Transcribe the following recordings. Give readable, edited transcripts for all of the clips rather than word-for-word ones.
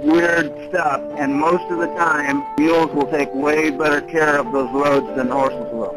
weird stuff, and most of the time, mules will take way better care of those loads than horses will.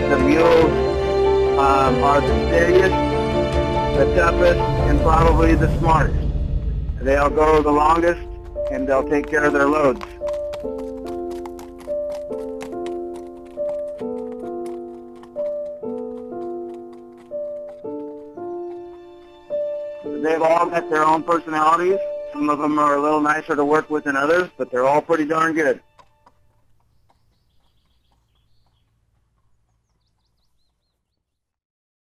The mules are the steadiest, the toughest, and probably the smartest. They'll go the longest, and they'll take care of their loads. They've all got their own personalities. Some of them are a little nicer to work with than others, but they're all pretty darn good.